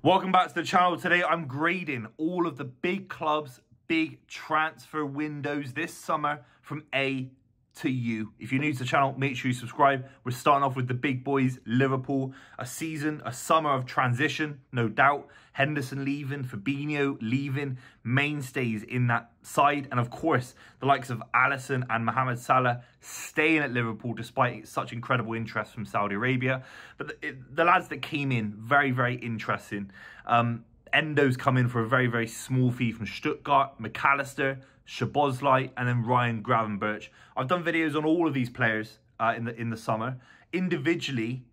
Welcome back to the channel. Today I'm grading all of the big clubs, big transfer windows this summer from A to U. If you're new to the channel, make sure you subscribe. We're starting off with the big boys, Liverpool. A summer of transition, no doubt. Henderson leaving, Fabinho leaving, mainstays in that side. And of course, the likes of Alisson and Mohamed Salah staying at Liverpool despite such incredible interest from Saudi Arabia. But the lads that came in, very, very interesting. Endo's come in for a very, very small fee from Stuttgart, McAllister, Szoboszlai, and then Ryan Gravenberch. I've done videos on all of these players in the summer. Individually,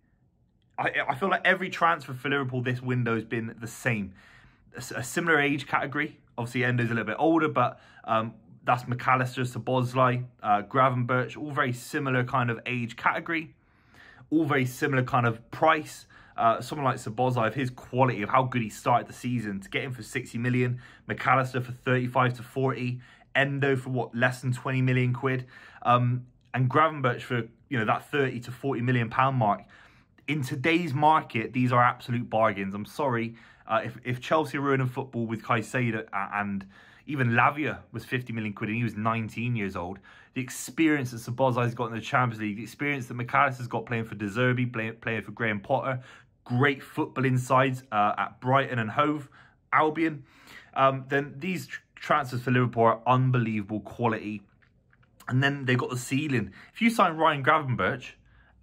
I feel like every transfer for Liverpool this window has been the same. A similar age category. Obviously, Endo's a little bit older, but that's McAllister, Szoboszlai, Gravenberch, all very similar kind of age category. All very similar kind of price. Someone like Szoboszlai, of his quality, of how good he started the season, to get him for 60 million, McAllister for 35 to 40, Endo for what, less than 20 million quid, and Gravenberch for, you know, that 30 to 40 million pound mark. In today's market, these are absolute bargains. I'm sorry, if Chelsea are ruining football with Caicedo and even Lavia was 50 million quid and he was 19 years old. The experience that Szoboszlai's got in the Champions League, the experience that McAllister's got playing for De Zerbi, playing for Graham Potter, great football insides at Brighton and Hove Albion, then these transfers for Liverpool are unbelievable quality. And then they've got the ceiling. If you sign Ryan Gravenberch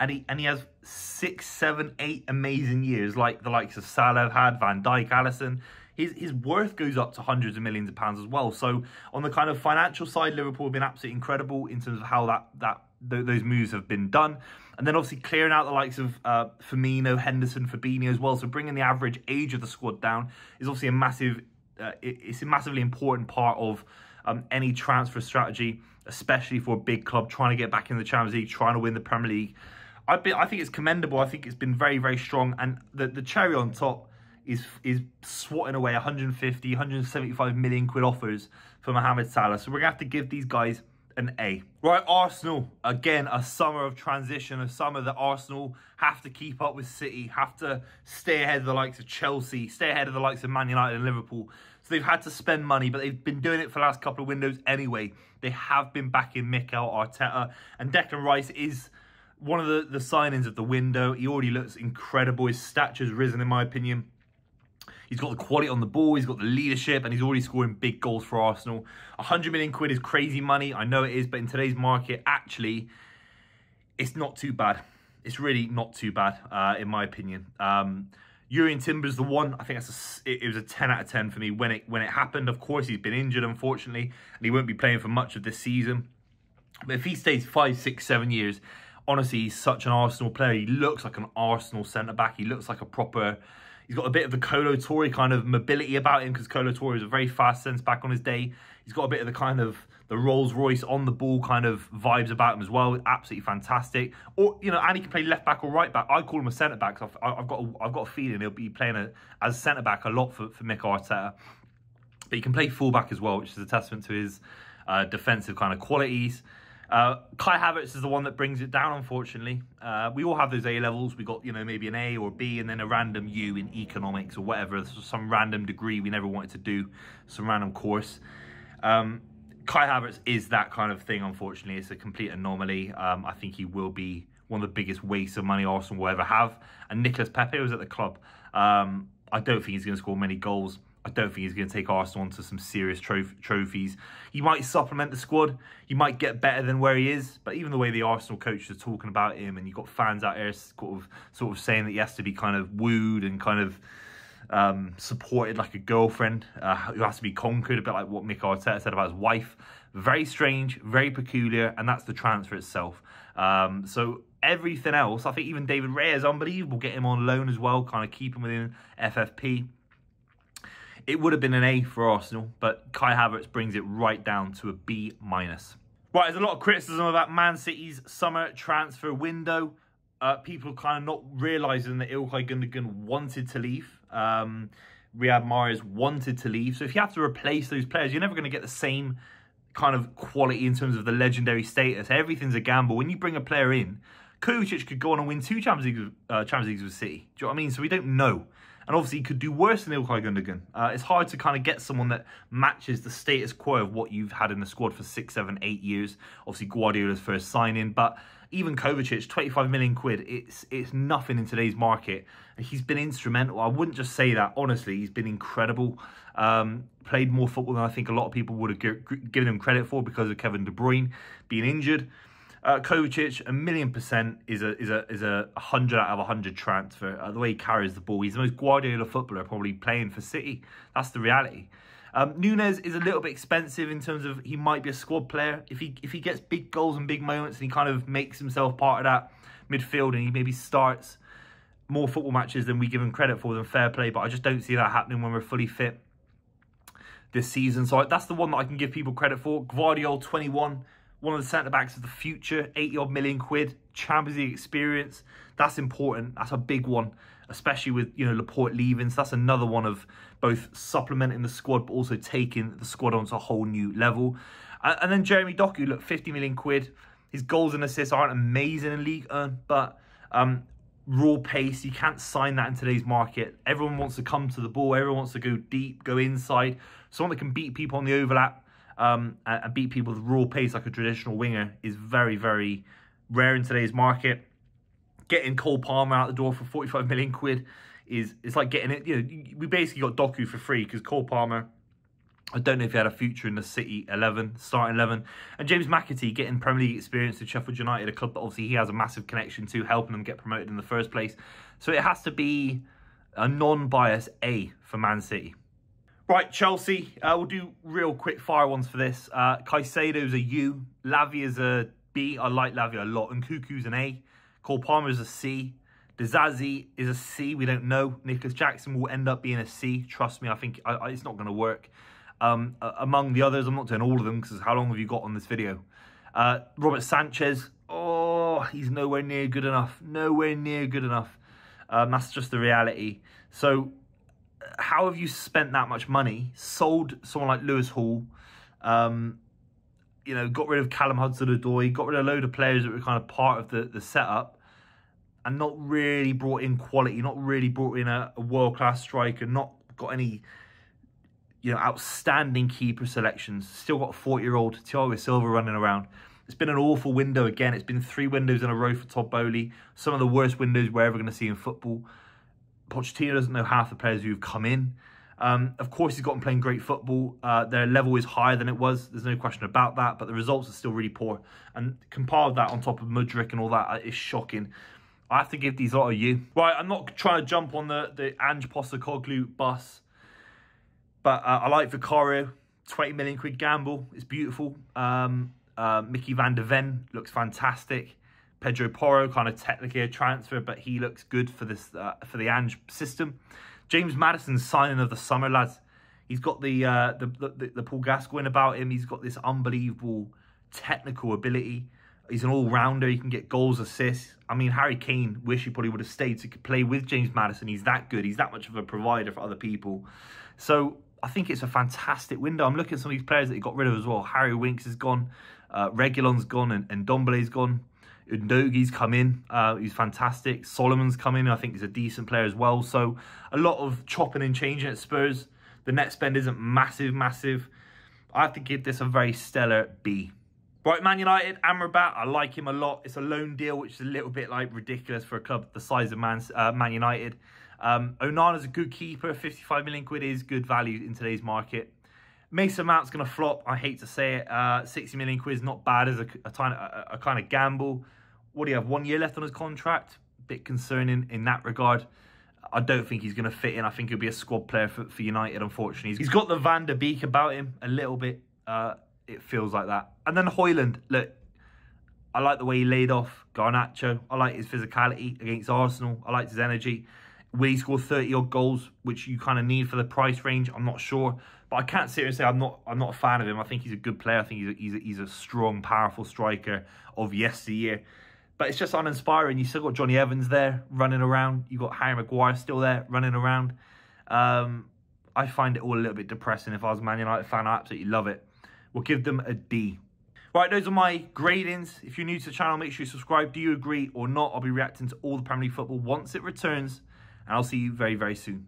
and he has 6, 7, 8 amazing years like the likes of Salah had, Van Dijk, Alisson, his worth goes up to hundreds of millions of pounds as well. So on the kind of financial side, Liverpool have been absolutely incredible in terms of how those moves have been done. And then obviously clearing out the likes of Firmino, Henderson, Fabinho as well. So bringing the average age of the squad down is obviously a massive, it's a massively important part of any transfer strategy, especially for a big club trying to get back in the Champions League, trying to win the Premier League. I think it's commendable. I think it's been very, very strong. And the cherry on top is swatting away 150, 175 million quid offers for Mohamed Salah. So we're going to have to give these guys an A. Right, Arsenal. Again, a summer of transition, a summer that Arsenal have to keep up with City, have to stay ahead of the likes of Chelsea, stay ahead of the likes of Man United and Liverpool. So they've had to spend money, but they've been doing it for the last couple of windows anyway. They have been backing Mikel Arteta. And Declan Rice is one of the signings of the window. He already looks incredible. His stature's risen, in my opinion. He's got the quality on the ball, he's got the leadership, and he's already scoring big goals for Arsenal. 100 million quid is crazy money, I know it is, but in today's market, actually, it's not too bad. It's really not too bad, in my opinion. Jurrien Timber's the one. I think it was a 10 out of 10 for me when it happened. Of course, he's been injured, unfortunately, and he won't be playing for much of this season. But if he stays 5, 6, 7 years, honestly, he's such an Arsenal player. He looks like an Arsenal centre-back. He looks like a proper... He's got a bit of the Kolo Touré kind of mobility about him because Kolo Touré was a very fast centre-back on his day. He's got a bit of the kind of the Rolls-Royce on the ball kind of vibes about him as well. Absolutely fantastic. Or, you know, and he can play left-back or right-back. I call him a centre-back because I've got a feeling he'll be playing as centre-back a lot for Mikel Arteta. But he can play full-back as well, which is a testament to his defensive kind of qualities. Kai Havertz is the one that brings it down, unfortunately. We all have those A levels. We got, you know, maybe an A or B and then a random U in economics or whatever. Some random degree we never wanted to do, some random course. Kai Havertz is that kind of thing, unfortunately. It's a complete anomaly. I think he will be one of the biggest wastes of money Arsenal will ever have. And Nicolas Pepe was at the club. I don't think he's going to score many goals. I don't think he's going to take Arsenal onto some serious trophies. He might supplement the squad. He might get better than where he is. But even the way the Arsenal coach is talking about him, and you've got fans out there sort of saying that he has to be kind of wooed and kind of supported like a girlfriend who has to be conquered, a bit like what Mikel Arteta said about his wife. Very strange, very peculiar, and that's the transfer itself. So everything else, I think even David Raya is unbelievable. Get him on loan as well, kind of keep him within FFP. It would have been an A for Arsenal, but Kai Havertz brings it right down to a B-. Right, there's a lot of criticism about Man City's summer transfer window. People kind of not realising that Ilkay Gundogan wanted to leave. Riyad Mahrez wanted to leave. So if you have to replace those players, you're never going to get the same kind of quality in terms of the legendary status. Everything's a gamble. When you bring a player in, Kovacic could go on and win 2 Champions Leagues with City. Do you know what I mean? So we don't know. And obviously, he could do worse than Ilkay Gundogan. It's hard to kind of get someone that matches the status quo of what you've had in the squad for 6, 7, 8 years. Obviously, Guardiola's first signing, but even Kovacic, 25 million quid, it's nothing in today's market. He's been instrumental. I wouldn't just say that, honestly. He's been incredible. Played more football than I think a lot of people would have given him credit for because of Kevin De Bruyne being injured. Kovacic, 1,000,000% is a 100 out of 100 transfer. The way he carries the ball, he's the most Guardiola footballer probably playing for City. That's the reality. Nunes is a little bit expensive in terms of he might be a squad player. If he gets big goals and big moments and he kind of makes himself part of that midfield and he maybe starts more football matches than we give him credit for, then fair play. But I just don't see that happening when we're fully fit this season. So that's the one that I can give people credit for. Gvardiol, 21, one of the centre-backs of the future, 80-odd million quid, Champions League experience. That's important. That's a big one, especially with, you know, Laporte leaving. So that's another one of both supplementing the squad, but also taking the squad onto a whole new level. And then Jeremy Doku, look, 50 million quid. His goals and assists aren't amazing in League 1, but raw pace, you can't sign that in today's market. Everyone wants to come to the ball. Everyone wants to go deep, go inside. Someone that can beat people on the overlap and beat people with raw pace like a traditional winger is very, very rare in today's market. Getting Cole Palmer out the door for 45 million quid it's like getting it. You know, we basically got Doku for free because Cole Palmer, I don't know if he had a future in the City 11, starting 11. And James McAtee getting Premier League experience with Sheffield United, a club that obviously he has a massive connection to, helping them get promoted in the first place. So it has to be a non-bias A for Man City. Right, Chelsea, we'll do real quick fire ones for this. Caicedo's a U, Lavia's a B. I like Lavia a lot. And Nkuku's an A. Cole Palmer's a C. Dizazi is a C. We don't know. Nicholas Jackson will end up being a C. Trust me, I think it's not going to work. Among the others, I'm not doing all of them because how long have you got on this video? Robert Sanchez, oh, he's nowhere near good enough. Nowhere near good enough. That's just the reality. So how have you spent that much money, sold someone like Lewis Hall, you know, got rid of Callum Hudson-Odoi, got rid of a load of players that were kind of part of the setup, and not really brought in quality, not really brought in a world-class striker, not got any, you know, outstanding keeper selections. Still got a 40-year-old Thiago Silva running around. It's been an awful window again. It's been 3 windows in a row for Todd Bowley. Some of the worst windows we're ever going to see in football. Pochettino doesn't know half the players who've come in. Of course, he's gotten playing great football. Their level is higher than it was. There's no question about that. But the results are still really poor. And compiled that on top of Mudryk and all that is shocking. I have to give these lot a U. Right, I'm not trying to jump on the Ange Postecoglou bus. But I like Vicario. 20 million quid gamble. It's beautiful. Mickey van der Ven looks fantastic. Pedro Porro, kind of technically a transfer, but he looks good for this for the Ange system. James Maddison's signing of the summer, lads. He's got the Paul Gascoigne about him. He's got this unbelievable technical ability. He's an all-rounder. He can get goals, assists. I mean, Harry Kane wish he probably would have stayed to play with James Maddison. He's that good. He's that much of a provider for other people. So I think it's a fantastic window. I'm looking at some of these players that he got rid of as well. Harry Winks is gone. Reguilon's gone and Ndombele's gone. Undogi's come in. He's fantastic. Solomon's come in. I think he's a decent player as well. So a lot of chopping and changing at Spurs. The net spend isn't massive. I have to give this a very stellar B. Right, Man United, Amrabat, I like him a lot. It's a loan deal, which is a little bit like ridiculous for a club the size of Man United. Onana's a good keeper. 55 million quid is good value in today's market. Mason Mount's going to flop. I hate to say it. 60 million quid is not bad as a kind of gamble. What do you have? 1 year left on his contract? Bit concerning in that regard. I don't think he's going to fit in. I think he'll be a squad player for United, unfortunately. He's got the Van der Beek about him a little bit. It feels like that. And then Højlund, look, I like the way he laid off Garnacho. I like his physicality against Arsenal. I liked his energy. Will he score 30-odd goals, which you kind of need for the price range? I'm not sure. But I can't sit here and say I'm not a fan of him. I think he's a good player. I think he's a strong, powerful striker of yesteryear. But it's just uninspiring. You still got Johnny Evans there running around. You got Harry Maguire still there running around. I find it all a little bit depressing. If I was a Man United fan, I absolutely love it. We'll give them a D. Right, those are my gradings. If you're new to the channel, make sure you subscribe. Do you agree or not? I'll be reacting to all the Premier League football once it returns. And I'll see you very, very soon.